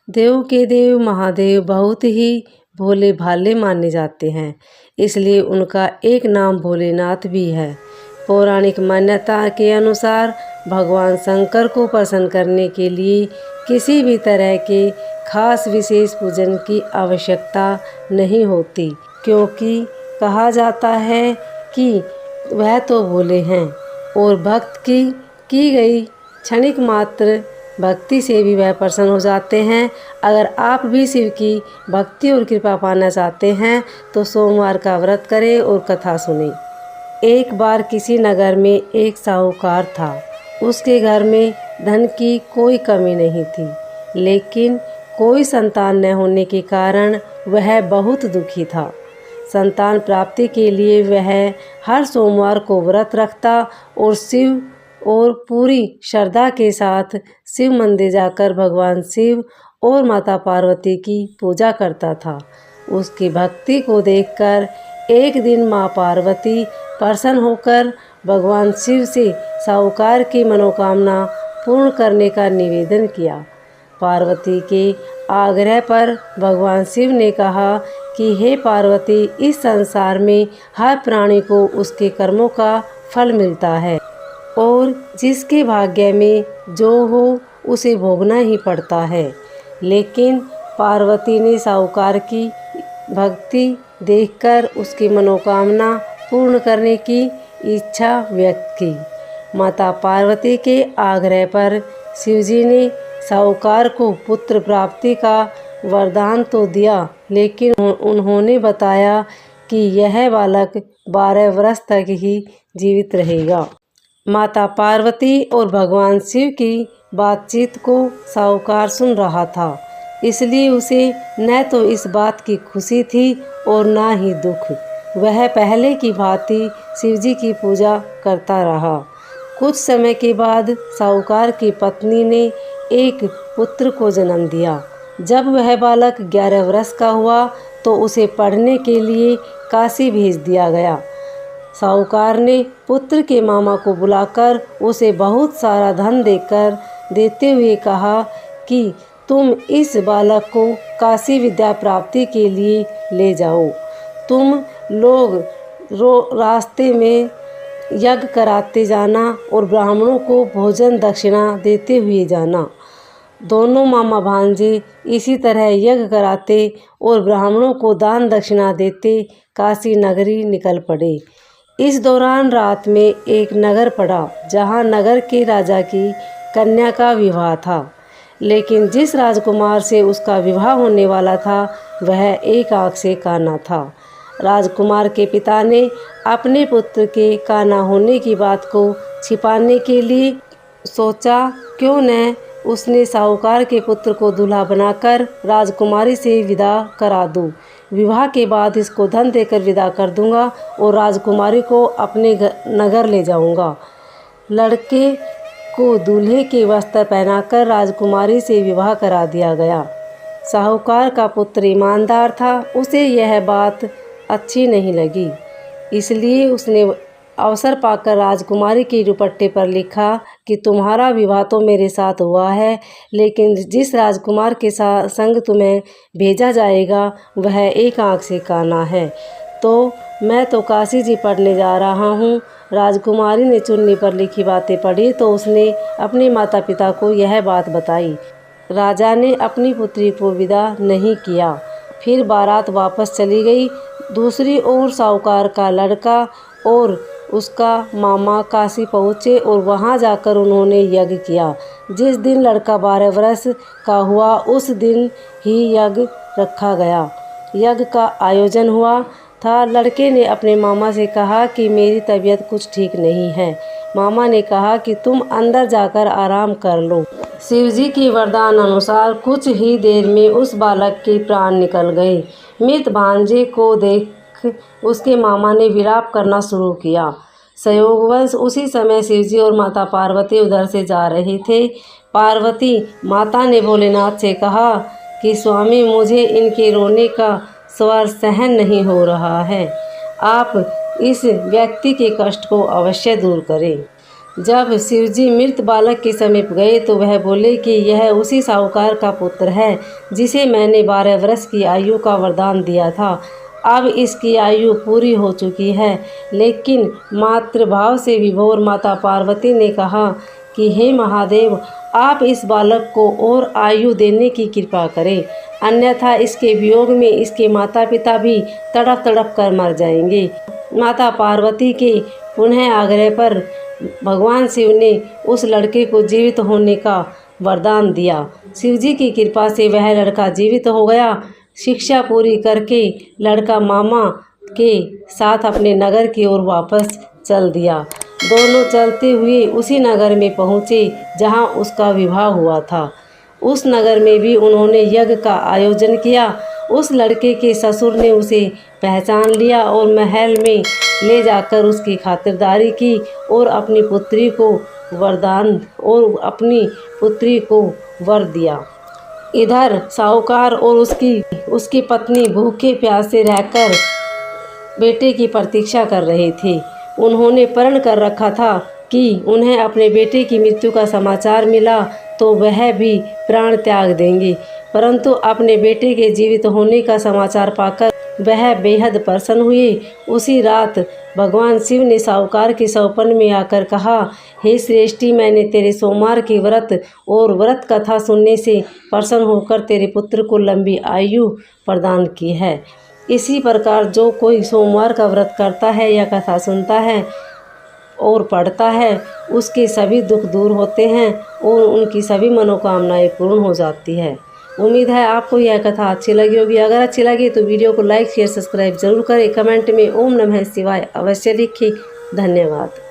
देव के देव महादेव बहुत ही भोले भाले माने जाते हैं, इसलिए उनका एक नाम भोलेनाथ भी है। पौराणिक मान्यता के अनुसार भगवान शंकर को प्रसन्न करने के लिए किसी भी तरह के खास विशेष पूजन की आवश्यकता नहीं होती, क्योंकि कहा जाता है कि वह तो भोले हैं और भक्त की गई क्षणिक मात्र भक्ति से भी वह प्रसन्न हो जाते हैं। अगर आप भी शिव की भक्ति और कृपा पाना चाहते हैं तो सोमवार का व्रत करें और कथा सुनें। एक बार किसी नगर में एक साहूकार था। उसके घर में धन की कोई कमी नहीं थी, लेकिन कोई संतान न होने के कारण वह बहुत दुखी था। संतान प्राप्ति के लिए वह हर सोमवार को व्रत रखता और शिव और पूरी श्रद्धा के साथ शिव मंदिर जाकर भगवान शिव और माता पार्वती की पूजा करता था। उसकी भक्ति को देखकर एक दिन माँ पार्वती प्रसन्न होकर भगवान शिव से साहूकार की मनोकामना पूर्ण करने का निवेदन किया। पार्वती के आग्रह पर भगवान शिव ने कहा कि हे पार्वती, इस संसार में हर प्राणी को उसके कर्मों का फल मिलता है और जिसके भाग्य में जो हो उसे भोगना ही पड़ता है। लेकिन पार्वती ने साहूकार की भक्ति देखकर उसकी मनोकामना पूर्ण करने की इच्छा व्यक्त की। माता पार्वती के आग्रह पर शिवजी ने साहूकार को पुत्र प्राप्ति का वरदान तो दिया, लेकिन उन्होंने बताया कि यह बालक 12 वर्ष तक ही जीवित रहेगा। माता पार्वती और भगवान शिव की बातचीत को साहूकार सुन रहा था, इसलिए उसे न तो इस बात की खुशी थी और न ही दुख। वह पहले की भांति शिवजी की पूजा करता रहा। कुछ समय के बाद साहूकार की पत्नी ने एक पुत्र को जन्म दिया। जब वह बालक 11 वर्ष का हुआ तो उसे पढ़ने के लिए काशी भेज दिया गया। साहूकार ने पुत्र के मामा को बुलाकर उसे बहुत सारा धन देते हुए कहा कि तुम इस बालक को काशी विद्या प्राप्ति के लिए ले जाओ। तुम लोग रास्ते में यज्ञ कराते जाना और ब्राह्मणों को भोजन दक्षिणा देते हुए जाना। दोनों मामा भांजे इसी तरह यज्ञ कराते और ब्राह्मणों को दान दक्षिणा देते काशी नगरी निकल पड़े। इस दौरान रात में एक नगर पड़ा, जहां नगर के राजा की कन्या का विवाह था, लेकिन जिस राजकुमार से उसका विवाह होने वाला था वह एक आँख से काना था। राजकुमार के पिता ने अपने पुत्र के काना होने की बात को छिपाने के लिए सोचा, क्यों न उसने साहूकार के पुत्र को दूल्हा बनाकर राजकुमारी से विदा करा दूं। विवाह के बाद इसको धन देकर विदा कर दूंगा और राजकुमारी को अपने नगर ले जाऊंगा। लड़के को दूल्हे के वस्त्र पहनाकर राजकुमारी से विवाह करा दिया गया। साहूकार का पुत्र ईमानदार था, उसे यह बात अच्छी नहीं लगी, इसलिए उसने अवसर पाकर राजकुमारी के दुपट्टे पर लिखा कि तुम्हारा विवाह तो मेरे साथ हुआ है, लेकिन जिस राजकुमार के संग तुम्हें भेजा जाएगा वह एक आँख से काना है, तो मैं तो काशी जी पढ़ने जा रहा हूँ। राजकुमारी ने चुन्नी पर लिखी बातें पढ़ी तो उसने अपने माता पिता को यह बात बताई। राजा ने अपनी पुत्री को विदा नहीं किया। फिर बारात वापस चली गई। दूसरी ओर साहूकार का लड़का और उसका मामा काशी पहुँचे और वहाँ जाकर उन्होंने यज्ञ किया। जिस दिन लड़का 12 वर्ष का हुआ उस दिन ही यज्ञ रखा गया। यज्ञ का आयोजन हुआ था। लड़के ने अपने मामा से कहा कि मेरी तबीयत कुछ ठीक नहीं है। मामा ने कहा कि तुम अंदर जाकर आराम कर लो। शिवजी के वरदान अनुसार कुछ ही देर में उस बालक के प्राण निकल गए। मृत भांजे को देख उसके मामा ने विलाप करना शुरू किया। संयोगवश उसी समय शिवजी और माता पार्वती उधर से जा रहे थे। पार्वती माता ने भोलेनाथ से कहा कि स्वामी, मुझे इनके रोने का स्वर सहन नहीं हो रहा है, आप इस व्यक्ति के कष्ट को अवश्य दूर करें। जब शिवजी मृत बालक के समीप गए तो वह बोले कि यह उसी साहूकार का पुत्र है जिसे मैंने 12 वर्ष की आयु का वरदान दिया था। अब इसकी आयु पूरी हो चुकी है। लेकिन मातृभाव से विभोर माता पार्वती ने कहा कि हे महादेव, आप इस बालक को और आयु देने की कृपा करें, अन्यथा इसके वियोग में इसके माता पिता भी तड़प तड़प कर मर जाएंगे। माता पार्वती के पुनः आग्रह पर भगवान शिव ने उस लड़के को जीवित होने का वरदान दिया। शिवजी की कृपा से वह लड़का जीवित हो गया। शिक्षा पूरी करके लड़का मामा के साथ अपने नगर की ओर वापस चल दिया। दोनों चलते हुए उसी नगर में पहुँचे जहाँ उसका विवाह हुआ था। उस नगर में भी उन्होंने यज्ञ का आयोजन किया। उस लड़के के ससुर ने उसे पहचान लिया और महल में ले जाकर उसकी खातिरदारी की और अपनी पुत्री को वर दिया। इधर साहूकार और उसकी पत्नी भूखे प्यासे रहकर बेटे की प्रतीक्षा कर रहे थे। उन्होंने प्रण कर रखा था कि उन्हें अपने बेटे की मृत्यु का समाचार मिला तो वह भी प्राण त्याग देंगे, परंतु अपने बेटे के जीवित होने का समाचार पाकर वह बेहद प्रसन्न हुए। उसी रात भगवान शिव ने साहूकार के सपन में आकर कहा, हे श्रेष्ठी, मैंने तेरे सोमवार के व्रत और व्रत कथा सुनने से प्रसन्न होकर तेरे पुत्र को लंबी आयु प्रदान की है। इसी प्रकार जो कोई सोमवार का व्रत करता है या कथा सुनता है और पढ़ता है, उसके सभी दुख दूर होते हैं और उनकी सभी मनोकामनाएं पूर्ण हो जाती है। उम्मीद है आपको यह कथा अच्छी लगी होगी। अगर अच्छी लगी तो वीडियो को लाइक शेयर सब्सक्राइब जरूर करें। कमेंट में ओम नमः शिवाय अवश्य लिखें। धन्यवाद।